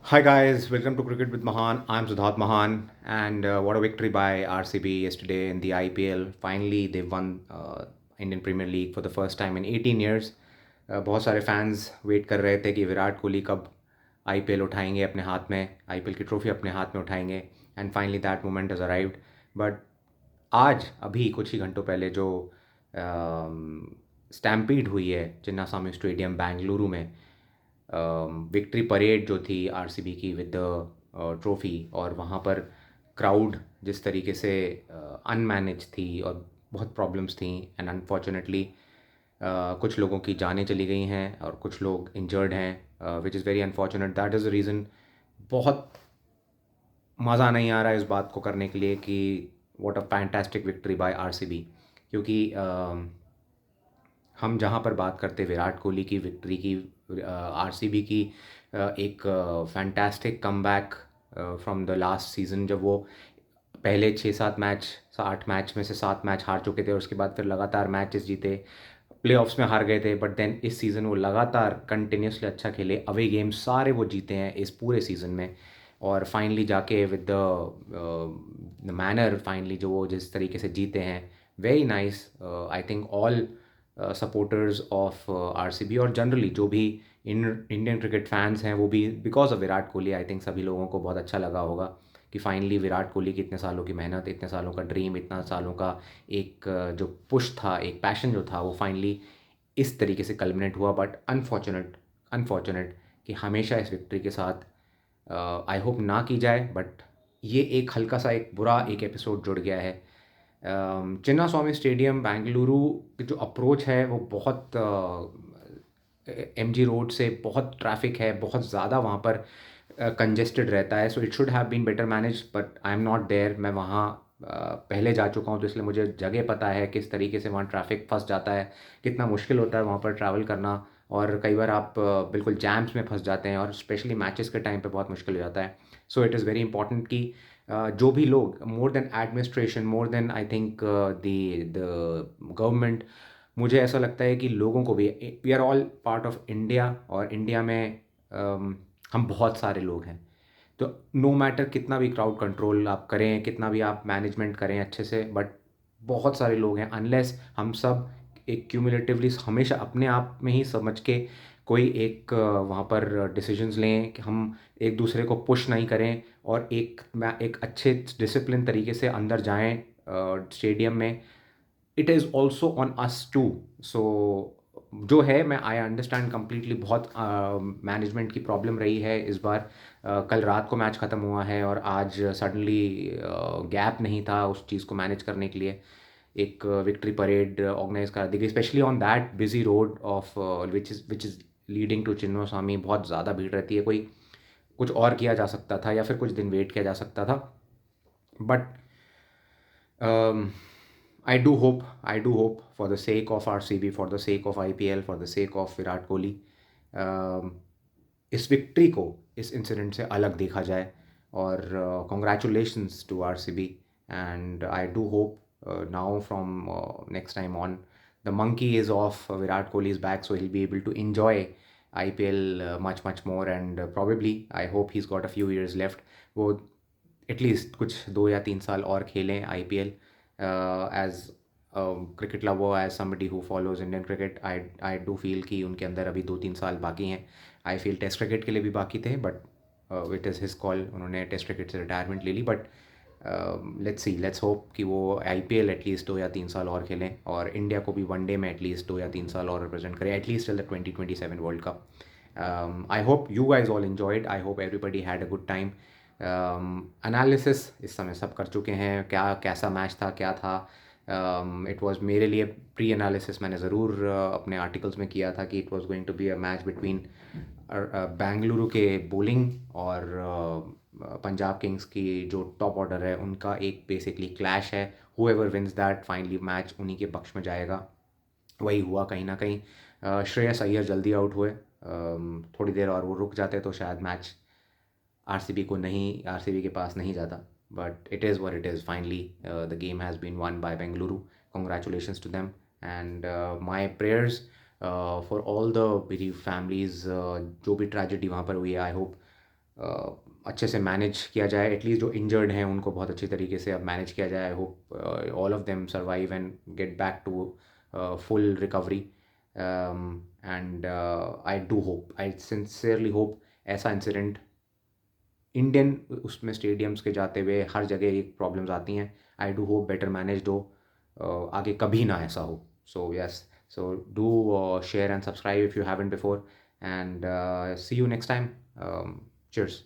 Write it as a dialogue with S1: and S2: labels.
S1: Hi guys, welcome to Cricket with Mahan. I'm Siddharth Mahan, and what a victory by RCB yesterday in the IPL. Finally, they won Indian Premier League for the first time in 18 years. बहुत सारे fans wait कर रहे थे कि विराट कोहली कब IPL उठाएंगे अपने हाथ में, आईपीएल की ट्रॉफी अपने हाथ में उठाएंगे, and finally that moment is arrived. But आज अभी कुछ ही घंटों पहले जो स्टैम्पीड हुई है चिन्नास्वामी स्टेडियम बेंगलुरु में, विक्ट्री परेड जो थी आरसीबी की विद द ट्रॉफी, और वहाँ पर क्राउड जिस तरीके से अनमैनेज थी और बहुत प्रॉब्लम्स थी, एंड अनफॉर्चुनेटली कुछ लोगों की जानें चली गई हैं और कुछ लोग इंजर्ड हैं, which is very unfortunate. That is the reason. बहुत मज़ा नहीं आ रहा है इस बात को करने के लिए कि what a fantastic victory by RCB. क्योंकि हम जहाँ पर बात करते विराट कोहली की विक्ट्री की, आरसीबी की एक fantastic comeback from the last season, जब वो पहले 6-7 मैच, 8 मैच में से 7 मैच हार चुके थे और उसके बाद फिर लगातार मैचेस जीते, प्लेऑफ्स में हार गए थे, बट देन इस सीज़न वो लगातार कंटिन्यूसली अच्छा खेले, अवे गेम्स सारे वो जीते हैं इस पूरे सीज़न में, और फाइनली जाके विद द मैनर, फाइनली जो वो जिस तरीके से जीते हैं, very nice. I think all supporters of RCB और जनरली जो भी इंडियन क्रिकेट फैंस हैं वो भी, because of Virat Kohli, I think सभी लोगों को बहुत अच्छा लगा होगा कि फाइनली विराट कोहली की इतने सालों की मेहनत, इतने सालों का ड्रीम, इतना सालों का एक जो पुश था, एक पैशन जो था, वो फाइनली इस तरीके से कल्मिनेट हुआ. बट अनफॉर्चुनेट, अनफॉर्चुनेट कि हमेशा इस विक्ट्री के साथ आई होप ना की जाए, बट ये एक हल्का सा एक बुरा एक एपिसोड जुड़ गया है. चिन्ना स्वामी स्टेडियम बेंगलुरु की जो अप्रोच है वो बहुत, एमजी रोड से बहुत ट्रैफिक है, बहुत ज़्यादा वहाँ पर कंजेस्टेड रहता है. So it should have been better manage, but I am not there. मैं वहाँ पहले जा चुका हूँ, तो इसलिए मुझे जगह पता है किस तरीके से वहाँ ट्रैफिक फंस जाता है, कितना मुश्किल होता है वहाँ पर ट्रैवल करना, और कई बार आप बिल्कुल जैम्स में फंस जाते हैं, और स्पेशली मैचेस के टाइम पे बहुत मुश्किल हो जाता है. So it is very important कि जो भी लोग, more than administration, more than I think the government, मुझे ऐसा लगता है कि लोगों को भी, we are all part of India, और इंडिया में हम बहुत सारे लोग हैं. तो नो मैटर कितना भी क्राउड कंट्रोल आप करें, कितना भी आप मैनेजमेंट करें अच्छे से, बट बहुत सारे लोग हैं. अनलेस हम सब एक क्यूमुलेटिवली हमेशा अपने आप में ही समझ के कोई एक वहाँ पर डिसीजंस लें कि हम एक दूसरे को पुश नहीं करें, और एक अच्छे डिसिप्लिन तरीके से अंदर जाएं स्टेडियम में. It is also on us too. So जो है, मैं आई अंडरस्टैंड कम्प्लीटली, बहुत मैनेजमेंट की प्रॉब्लम रही है इस बार. कल रात को मैच ख़त्म हुआ है और आज सडनली गैप नहीं था उस चीज़ को मैनेज करने के लिए. एक विक्ट्री परेड ऑर्गेनाइज कर दी गई, specially on that busy road of which is leading to Chinnaswamy. बहुत ज़्यादा भीड़ रहती है. कोई कुछ और किया जा सकता था, या फिर कुछ दिन वेट किया जा सकता था, but I do hope, I do hope for the sake of RCB, for the sake of IPL, for the sake of Virat Kohli, इस विक्ट्री को, इस इंसिडेंट से अलग देखा जाए. और congratulations to RCB, and I do hope now from next time on the monkey is off, Virat Kohli is back, so he'll be able to enjoy IPL much more, and probably I hope he's got a few years left. वो at least कुछ 2 या 3 साल और खेलें IPL. As cricket lover, as somebody who follows Indian cricket, I do feel कि उनके अंदर अभी 2-3 साल बाकी हैं. आई फील टेस्ट क्रिकेट के लिए भी बाकी थे, but it is his call, उन्होंने टेस्ट क्रिकेट से रिटायरमेंट ले ली. But let's see, let's hope कि वो आईपीएल एटलीस्ट 2 या 3 साल और खेलें, और इंडिया को भी वनडे में एटलीस्ट 2 या 3 साल और रिप्रेजेंट करें, at least till the 2027 world cup. I hope you guys all enjoyed. I hope everybody had a good time. Analysis इस समय सब कर चुके हैं, क्या कैसा मैच था, क्या था. इट वाज मेरे लिए प्री एनालिसिस मैंने ज़रूर अपने आर्टिकल्स में किया था कि it was going to be a match between Bengaluru के बॉलिंग और पंजाब किंग्स की जो टॉप ऑर्डर है उनका एक बेसिकली क्लैश है. Whoever wins that, finally match उन्हीं के पक्ष में जाएगा. वही हुआ कहीं ना कहीं. श्रेयस अय्यर जल्दी आउट हुए. थोड़ी देर और वो रुक जाते तो शायद मैच आरसीबी के पास नहीं जाता. But it is what it is. Finally the game has been won by Bengaluru. Congratulations to them, and my prayers for all the bereaved families. जो भी ट्रेजेडी वहाँ पर हुई है, आई होप अच्छे से मैनेज किया जाए, एटलीस्ट जो इंजर्ड हैं उनको बहुत अच्छी तरीके से अब मैनेज किया जाए। I hope all of them survive and get back to full recovery, and I do hope, I sincerely hope ऐसा इंसिडेंट इंडियन उसमें स्टेडियम्स के जाते हुए हर जगह एक प्रॉब्लम्स आती हैं, I do hope better managed हो, आगे कभी ना ऐसा हो। So yes, so do share and subscribe if you haven't before, and see you next time. Cheers.